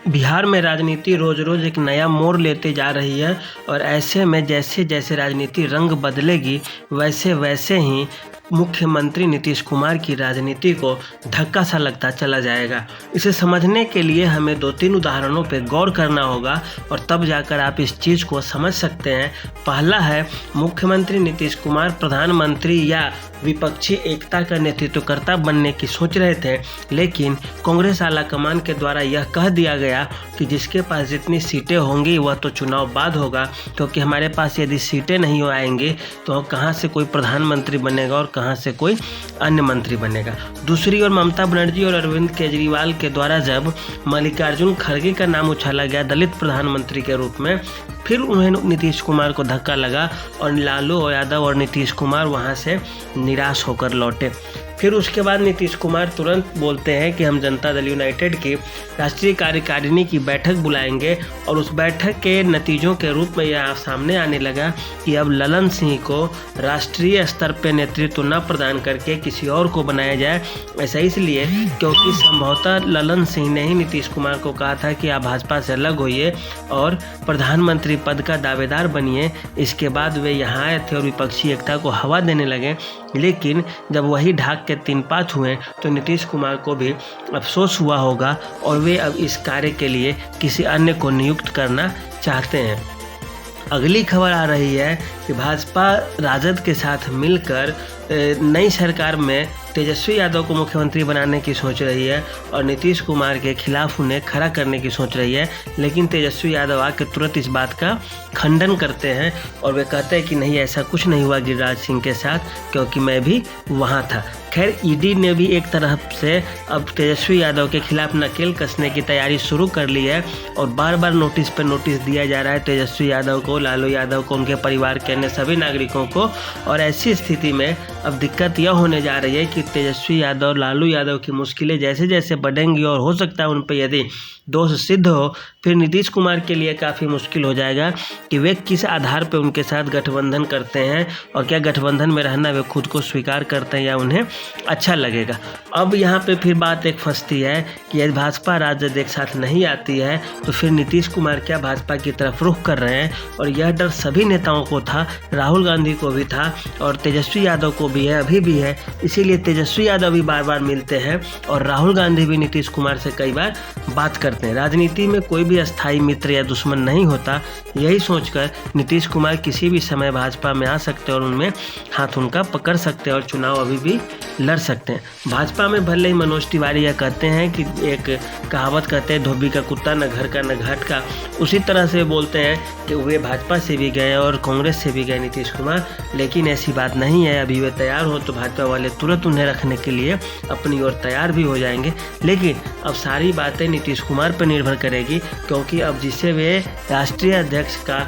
बिहार में राजनीति रोज़ रोज़ एक नया मोड़ लेते जा रही है और ऐसे में जैसे जैसे राजनीति रंग बदलेगी वैसे वैसे ही मुख्यमंत्री नीतीश कुमार की राजनीति को धक्का सा लगता चला जाएगा। इसे समझने के लिए हमें 2-3 उदाहरणों पर गौर करना होगा और तब जाकर आप इस चीज़ को समझ सकते हैं। पहला है, मुख्यमंत्री नीतीश कुमार प्रधानमंत्री या विपक्षी एकता का नेतृत्वकर्ता बनने की सोच रहे थे, लेकिन कांग्रेस आलाकमान के द्वारा यह कह दिया गया कि जिसके पास जितनी सीटें होंगी वह तो चुनाव बाद होगा, क्योंकि हमारे पास यदि सीटें नहीं आएंगी तो कहां से कोई प्रधानमंत्री बनेगा और कहां से कोई अन्य मंत्री बनेगा। दूसरी ओर ममता बनर्जी और अरविंद केजरीवाल के द्वारा जब मल्लिकार्जुन खड़गे का नाम उछाला गया दलित प्रधानमंत्री के रूप में, फिर उन्हें नीतीश कुमार को धक्का लगा और लालू यादव और नीतीश कुमार वहां से निराश होकर लौटे। फिर उसके बाद नीतीश कुमार तुरंत बोलते हैं कि हम जनता दल यूनाइटेड की राष्ट्रीय कार्यकारिणी की बैठक बुलाएंगे और उस बैठक के नतीजों के रूप में यह सामने आने लगा कि अब ललन सिंह को राष्ट्रीय स्तर पर नेतृत्व न प्रदान करके किसी और को बनाया जाए। ऐसा इसलिए क्योंकि संभवतः ललन सिंह ने ही नीतीश कुमार को कहा था कि आप भाजपा से अलग होइए और प्रधानमंत्री पद का दावेदार बनिए। इसके बाद वे यहाँ आए थे और विपक्षी एकता को हवा देने लगे, लेकिन जब वही ढाक के 3 पाँच हुए तो नीतीश कुमार को भी अफसोस हुआ होगा और वे अब इस कार्य के लिए किसी अन्य को नियुक्त करना चाहते हैं। अगली खबर आ रही है कि भाजपा राजद के साथ मिलकर नई सरकार में तेजस्वी यादव को मुख्यमंत्री बनाने की सोच रही है और नीतीश कुमार के खिलाफ उन्हें खड़ा करने की सोच रही है, लेकिन तेजस्वी यादव आकर तुरंत इस बात का खंडन करते हैं और वे कहते हैं कि नहीं, ऐसा कुछ नहीं हुआ गिरिराज सिंह के साथ, क्योंकि मैं भी वहाँ था। खैर, ईडी ने भी एक तरफ से अब तेजस्वी यादव के खिलाफ नकेल कसने की तैयारी शुरू कर ली है और बार बार नोटिस पर नोटिस दिया जा रहा है तेजस्वी यादव को, लालू यादव को, उनके परिवार के अन्य सभी नागरिकों को। और ऐसी स्थिति में अब दिक्कत यह होने जा रही है कि तेजस्वी यादव, लालू यादव की मुश्किलें जैसे जैसे बढ़ेंगी और हो सकता है उन पर यदि दोष सिद्ध हो, फिर नीतीश कुमार के लिए काफ़ी मुश्किल हो जाएगा कि वे किस आधार पर उनके साथ गठबंधन करते हैं और क्या गठबंधन में रहना वे खुद को स्वीकार करते हैं या उन्हें अच्छा लगेगा। अब यहाँ पे फिर बात एक फंसती है कि यदि भाजपा राजद एक साथ नहीं आती है तो फिर नीतीश कुमार क्या भाजपा की तरफ रुख कर रहे हैं, और यह डर सभी नेताओं को था, राहुल गांधी को भी था और तेजस्वी यादव को भी है, अभी भी है। इसीलिए तेजस्वी यादव भी बार बार मिलते हैं और राहुल गांधी भी नीतीश कुमार से कई बार बात करते हैं। राजनीति में कोई भी अस्थायी मित्र या दुश्मन नहीं होता, यही सोचकर नीतीश कुमार किसी भी समय भाजपा में आ सकते हैं और उनमें हाथ उनका पकड़ सकते हैं और चुनाव अभी भी लड़ सकते हैं। भाजपा में भले ही मनोज तिवारी यह कहते हैं कि एक कहावत कहते हैं, धोबी का कुत्ता न घर का न घाट का, उसी तरह से बोलते हैं कि वे भाजपा से भी गए और कांग्रेस से भी गए नीतीश कुमार, लेकिन ऐसी बात नहीं है। अभी वे तैयार हो तो भाजपा वाले तुरंत उन्हें रखने के लिए अपनी ओर तैयार भी हो जाएंगे, लेकिन अब सारी बातें नीतीश कुमार पर निर्भर करेगी, क्योंकि अब जिसे वे राष्ट्रीय अध्यक्ष का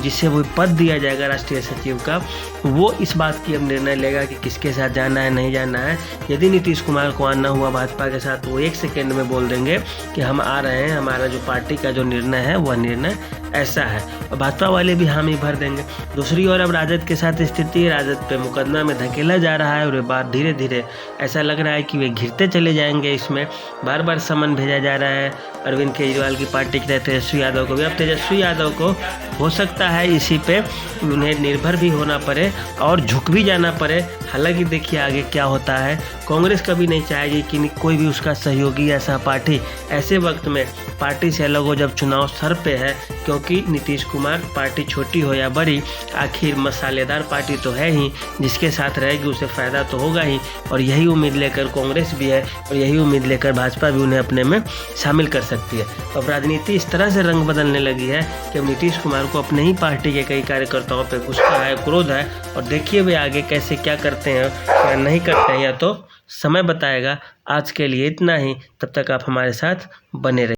जिसे वो पद दिया जाएगा राष्ट्रीय सचिव का, वो इस बात की अब निर्णय लेगा कि किसके साथ जाना है नहीं जाना है। यदि नीतीश कुमार को आना हुआ भाजपा के साथ, वो 1 सेकेंड में बोल देंगे कि हम आ रहे हैं, हमारा जो पार्टी का जो निर्णय है वह निर्णय ऐसा है, और भाजपा वाले भी हामी भर देंगे। दूसरी ओर अब राजद के साथ स्थिति, राजद पे मुकदमा में धकेला जा रहा है और बाद धीरे धीरे ऐसा लग रहा है कि वे घिरते चले जाएंगे। इसमें बार बार समन भेजा जा रहा है अरविंद केजरीवाल की पार्टी के तहत तेजस्वी यादव को भी। अब तेजस्वी यादव को हो सकता है इसी पे उन्हें निर्भर भी होना पड़े और झुक भी जाना पड़े। हालांकि देखिए आगे क्या होता है। कांग्रेस कभी नहीं चाहेगी कि कोई भी उसका सहयोगी या सहपाठी ऐसे वक्त में पार्टी से अलग हो जब चुनाव सर पे है, क्योंकि नीतीश कुमार पार्टी छोटी हो या बड़ी, आखिर मसालेदार पार्टी तो है ही, जिसके साथ रहेगी उसे फ़ायदा तो होगा ही। और यही उम्मीद लेकर कांग्रेस भी है और यही उम्मीद लेकर भाजपा भी उन्हें अपने में शामिल कर सकती है। अब राजनीति इस तरह से रंग बदलने लगी है कि अब नीतीश कुमार को अपने ही पार्टी के कई कार्यकर्ताओं पर गुस्सा है, क्रोध है, और देखिए वे आगे कैसे क्या करते हैं क्या नहीं करते हैं, या तो समय बताएगा। आज के लिए इतना ही, तब तक आप हमारे साथ बने रहिए।